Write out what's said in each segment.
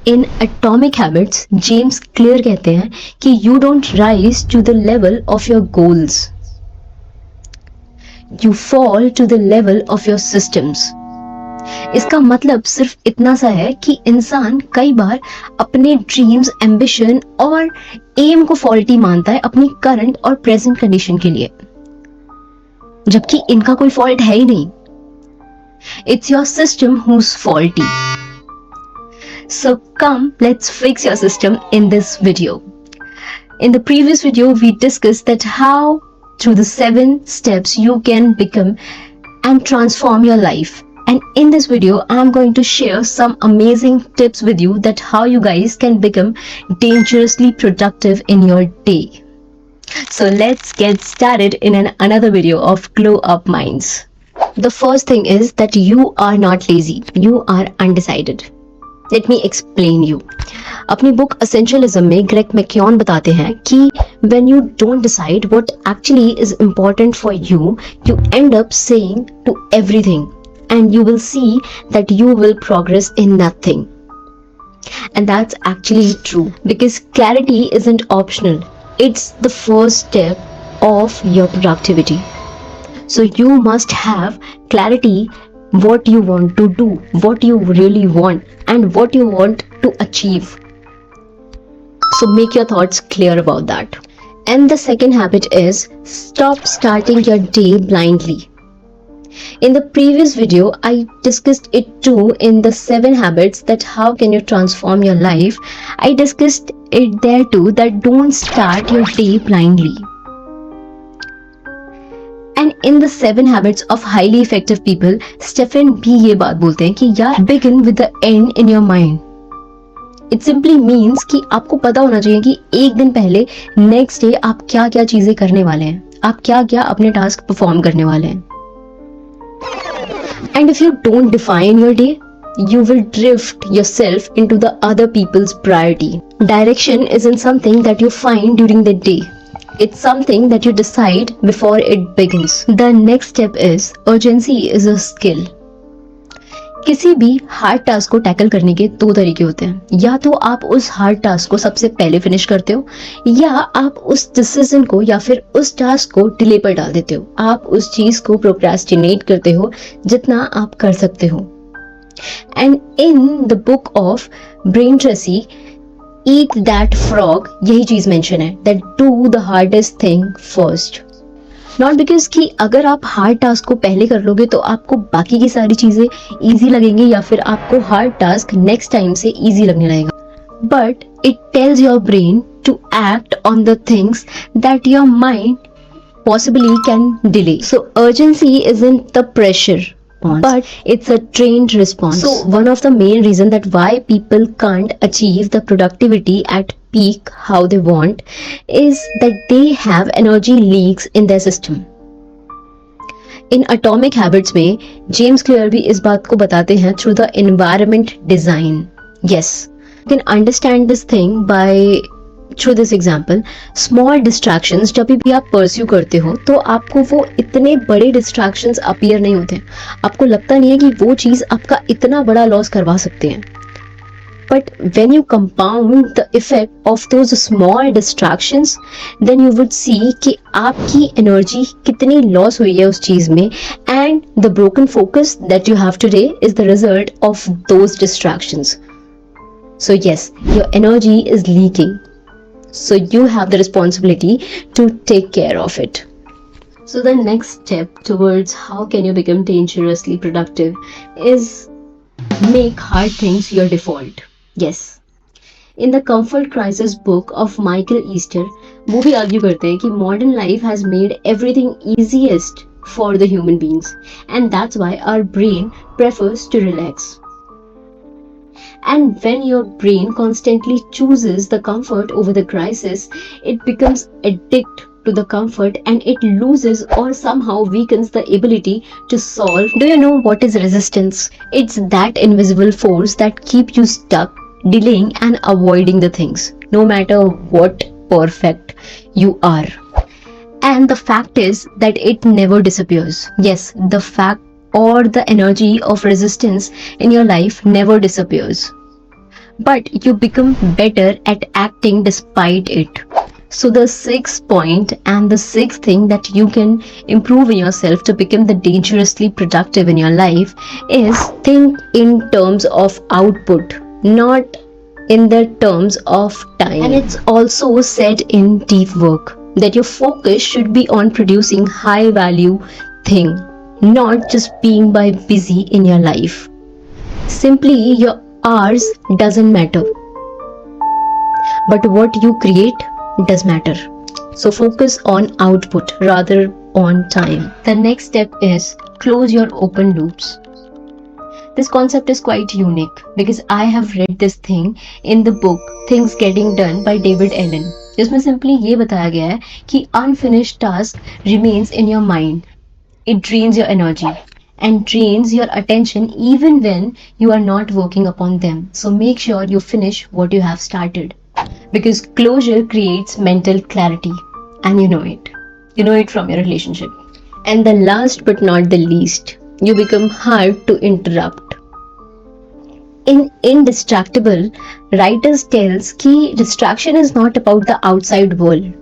इन atomic habits James Clear कहते हैं कि you don't rise to the level of your goals, you fall to the level of your systems. इसका मतलब सिर्फ इतना सा है कि इंसान कई बार अपने ड्रीम्स, एम्बिशन और एम को फॉल्टी मानता है अपनी करंट और प्रेजेंट कंडीशन के लिए, जबकि इनका कोई फॉल्ट है ही नहीं। It's your system whose faulty. So come, let's fix your system in this video. In the previous video, we discussed that how through the 7 steps you can become and transform your life. And in this video, I'm going to share some amazing tips with you that how you guys can become dangerously productive in your day. So let's get started in another video of Glow Up Minds. The first thing is that you are not lazy, you are undecided. Let me explain you. अपनी book Essentialism में Greg McKeown बताते हैं कि when you don't decide what actually is important for you, you end up saying to everything and you will see that you will progress in nothing. And that's actually true because clarity isn't optional. It's the first step of your productivity. So you must have clarity what you want to do, what you really want, and what you want to achieve. So make your thoughts clear about that. And the second habit is stop starting your day blindly. In the previous video, I discussed it too in the 7 habits that how can you transform your life. I discussed it there too that don't start your day blindly. And in the 7 habits of highly effective people, Stephen भी ये बात बोलते हैं कि यार begin with the end in your mind. It simply means कि आपको पता होना चाहिए कि एक दिन पहले नेक्स्ट डे आप क्या क्या चीजें करने वाले हैं, आप क्या क्या अपने टास्क परफॉर्म करने वाले हैं. And if you don't define your day, you will drift yourself into the other people's priority. Direction isn't something that you find during the day. It's something that you decide before it begins. The next step is urgency is a skill. किसी भी hard task को tackle करने के 2 तरीके होते हैं. या तो आप उस हार्ड टास्क को सबसे पहले फिनिश करते हो, या आप उस डिसीजन को या फिर उस टास्क को डिले पर डाल देते हो. आप उस चीज को प्रोक्रेस्टिनेट करते हो जितना आप कर सकते हो. And in the book of brain Tracy, Eat that frog, यही चीज मेंशन है, that do the hardest thing first. Not because कि अगर आप हार्ड टास्क को पहले कर लोगे तो आपको बाकी की सारी चीजें इजी लगेंगी या फिर आपको हार्ड टास्क नेक्स्ट टाइम से इजी लगने लगेगा. But it tells your brain to act on the things that your mind possibly can delay. So urgency isn't the pressure, but it's a trained response. So one of the main reasons that why people can't achieve the productivity at peak how they want is that they have energy leaks in their system. In Atomic Habits में James clear भी इस बात को बताते हैं through the environment design. Yes, you can understand this thing by through this example. Small distractions जब भी आप pursue करते हो तो आपको वो इतने बड़े distractions appear नहीं होते. आपको लगता नहीं है कि वो चीज आपका इतना बड़ा लॉस करवा सकते हैं. But when you compound the effect of those small distractions, then you would see कि आपकी energy कितनी loss हुई है उस चीज में, and the broken focus that you have today is the result of those distractions. So yes, your energy is leaking. So you have the responsibility to take care of it. So the next step towards how can you become dangerously productive is make hard things your default. Yes. In the Comfort Crisis book of Michael Easter, वो भी argue करते हैं कि modern life has made everything easiest for the human beings, and that's why our brain prefers to relax. And when your brain constantly chooses the comfort over the crisis, it becomes addicted to the comfort and it loses or somehow weakens the ability to solve. Do you know what is resistance? It's that invisible force that keeps you stuck, delaying and avoiding the things, no matter what perfect you are. And the fact is that it never disappears. Yes, the fact or the energy of resistance in your life never disappears. but you become better at acting despite it. So the sixth point and the sixth thing that you can improve in yourself to become the dangerously productive in your life is think in terms of output, not in the terms of time. And it's also said in deep work that your focus should be on producing high value thing, not just being by busy in your life. Simply your hours doesn't matter, but what you create does matter. So focus on output rather on time. The next step is close your open loops. This concept is quite unique because I have read this thing in the book Things Getting Done by David Allen, जिसमें simply ये बताया गया है कि unfinished task remains in your mind. It drains your energy and drains your attention even when you are not working upon them. So make sure you finish what you have started because closure creates mental clarity and you know it. You know it from your relationship. And the last but not the least, you become hard to interrupt. In Indistractable, writers tells कि distraction is not about the outside world,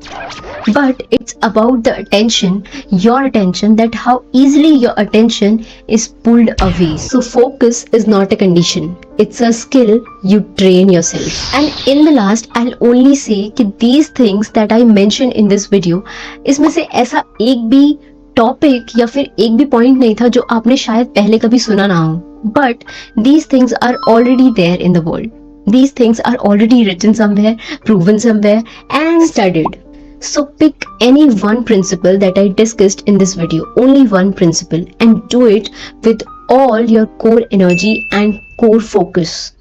but it's about the attention, your attention, that how easily your attention is pulled away. So focus is not a condition, it's a skill you train yourself. And in the last, I'll only say कि these things that I mentioned in this video, इसमें से ऐसा एक भी topic या फिर एक भी पॉइंट नहीं था जो आपने शायद पहले कभी सुना ना हो. But these things are already there in the world. These things are already written somewhere, proven somewhere, and studied. So pick any one principle that I discussed in this video, only one principle, and do it with all your core energy and core focus.